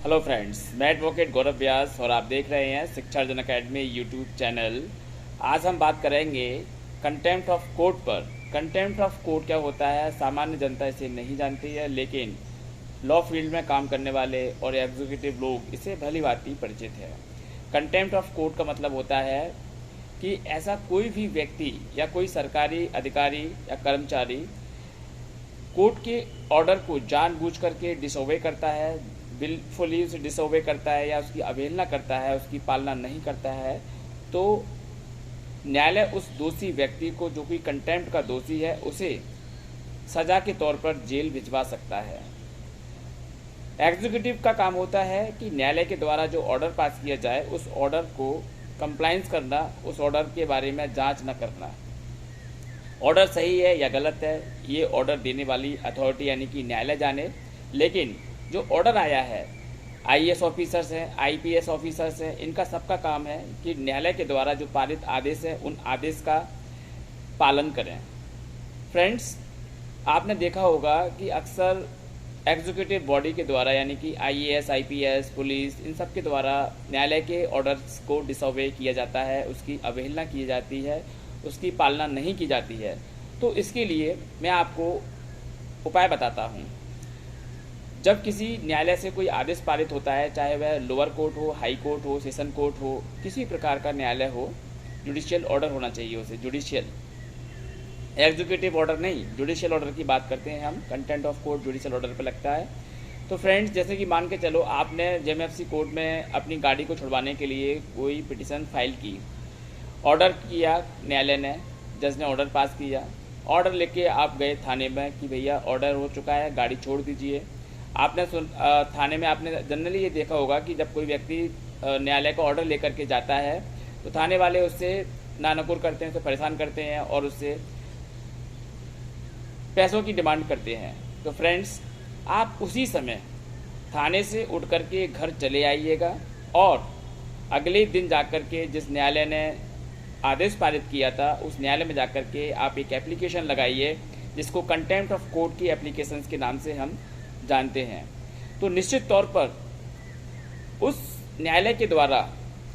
Hello friends, मैं advocate गौरव व्यास और आप देख रहे हैं शिक्षा अर्जन अकेडमी यूट्यूब चैनल। आज हम बात करेंगे कंटेम्प्ट ऑफ कोर्ट पर। कंटेम्प्ट ऑफ कोर्ट क्या होता है, सामान्य जनता इसे नहीं जानती है, लेकिन लॉ फील्ड में काम करने वाले और एग्जीक्यूटिव लोग इसे भली भांति परिचित है। कंटेम्प्ट ऑफ कोर्ट का मतलब होता है कि ऐसा कोई भी व्यक्ति या कोई सरकारी अधिकारी या कर्मचारी कोर्ट के ऑर्डर को जानबूझ करके डिसोबे करता है, विलफुली उसे डिसोबे करता है या उसकी अवहेलना करता है, उसकी पालना नहीं करता है, तो न्यायालय उस दोषी व्यक्ति को, जो कि कंटेम्प्ट का दोषी है, उसे सजा के तौर पर जेल भिजवा सकता है। एग्जीक्यूटिव का काम होता है कि न्यायालय के द्वारा जो ऑर्डर पास किया जाए उस ऑर्डर को कंप्लाइंस करना, उस ऑर्डर के बारे में जांच न करना। ऑर्डर सही है या गलत है ये ऑर्डर देने वाली अथॉरिटी यानी कि न्यायालय जाने, लेकिन जो ऑर्डर आया है, आईएएस ऑफिसर्स हैं, आईपीएस ऑफिसर्स हैं, इनका सबका काम है कि न्यायालय के द्वारा जो पारित आदेश है उन आदेश का पालन करें। फ्रेंड्स, आपने देखा होगा कि अक्सर एग्जीक्यूटिव बॉडी के द्वारा यानी कि आईएएस, आईपीएस, पुलिस, इन सब के द्वारा न्यायालय के ऑर्डर्स को डिसोबे किया जाता है, उसकी अवहेलना की जाती है, उसकी पालना नहीं की जाती है। तो इसके लिए मैं आपको उपाय बताता हूँ। जब किसी न्यायालय से कोई आदेश पारित होता है, चाहे वह लोअर कोर्ट हो, हाई कोर्ट हो, सेशन कोर्ट हो, किसी प्रकार का न्यायालय हो, जुडिशियल ऑर्डर होना चाहिए उसे, जुडिशियल, एग्जीक्यूटिव ऑर्डर नहीं, जुडिशियल ऑर्डर की बात करते हैं हम। Contempt of court judicial order पर लगता है। तो फ्रेंड्स, जैसे कि मान के चलो आपने जेएमएफसी कोर्ट में अपनी गाड़ी को छुड़वाने के लिए कोई पिटिशन फाइल की, ऑर्डर किया न्यायालय ने, जज ने ऑर्डर पास किया, ऑर्डर लेके आप गए थाने में कि भैया ऑर्डर हो चुका है, गाड़ी छोड़ दीजिए। आपने थाने में आपने जनरली ये देखा होगा कि जब कोई व्यक्ति न्यायालय का ऑर्डर लेकर के जाता है तो थाने वाले उससे नानकुर करते हैं, उसे परेशान करते हैं और उससे पैसों की डिमांड करते हैं। तो फ्रेंड्स, आप उसी समय थाने से उठ करके घर चले आइएगा और अगले दिन जाकर के जिस न्यायालय ने आदेश पारित किया था उस न्यायालय में जाकर के आप एक एप्लीकेशन लगाइए, जिसको कंटेम्प्ट ऑफ कोर्ट की एप्लीकेशंस के नाम से हम जानते हैं। तो निश्चित तौर पर उस न्यायालय के द्वारा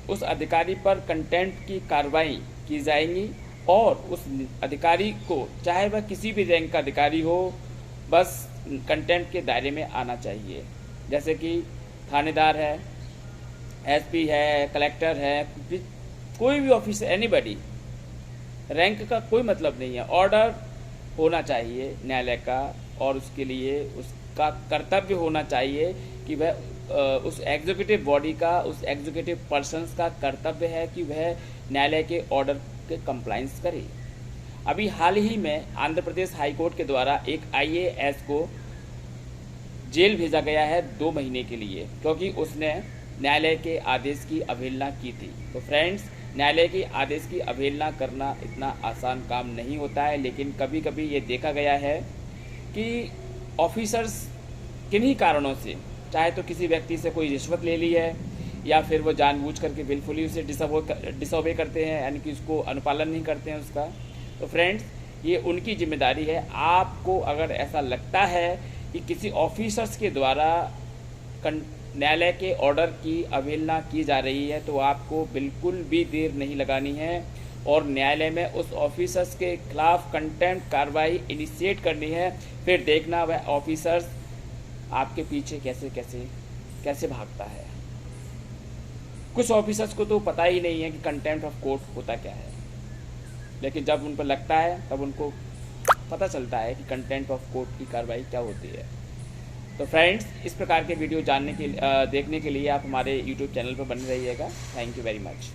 उस अधिकारी पर कंटेम्प्ट की कार्रवाई की जाएगी और उस अधिकारी को, चाहे वह किसी भी रैंक का अधिकारी हो, बस कंटेम्प्ट के दायरे में आना चाहिए। जैसे कि थानेदार है, एसपी है, कलेक्टर है, कोई भी ऑफिसर, एनीबडी, रैंक का कोई मतलब नहीं है। ऑर्डर होना चाहिए न्यायालय का और उसके लिए उसका कर्तव्य होना चाहिए कि वह उस एग्जीक्यूटिव बॉडी का, उस एग्जीक्यूटिव पर्सन्स का कर्तव्य है कि वह न्यायालय के ऑर्डर के कंप्लाइंस करे। अभी हाल ही में आंध्र प्रदेश हाई कोर्ट के द्वारा एक आईएएस को जेल भेजा गया है 2 महीने के लिए, क्योंकि उसने न्यायालय के आदेश की अवहेलना की थी। तो फ्रेंड्स, न्यायालय के आदेश की अवहेलना करना इतना आसान काम नहीं होता है, लेकिन कभी कभी ये देखा गया है कि ऑफिसर्स किन्हीं कारणों से, चाहे तो किसी व्यक्ति से कोई रिश्वत ले ली है या फिर वो जानबूझ करके विलफुली उसे डिसोबे करते हैं, यानी कि उसको अनुपालन नहीं करते हैं उसका। तो फ्रेंड्स, ये उनकी जिम्मेदारी है। आपको अगर ऐसा लगता है कि किसी ऑफिसर्स के द्वारा न्यायालय के ऑर्डर की अवहेलना की जा रही है, तो आपको बिल्कुल भी देर नहीं लगानी है और न्यायालय में उस ऑफिसर्स के खिलाफ कंटेम्प्ट कार्रवाई इनिशिएट करनी है। फिर देखना वह ऑफिसर्स आपके पीछे कैसे कैसे कैसे भागता है। कुछ ऑफिसर्स को तो पता ही नहीं है कि कंटेम्प्ट ऑफ कोर्ट होता क्या है, लेकिन जब उन पर लगता है तब उनको पता चलता है कि कंटेम्प्ट ऑफ कोर्ट की कार्रवाई क्या होती है। तो फ्रेंड्स, इस प्रकार के वीडियो देखने के लिए आप हमारे यूट्यूब चैनल पर बने रहिएगा। Thank you very much.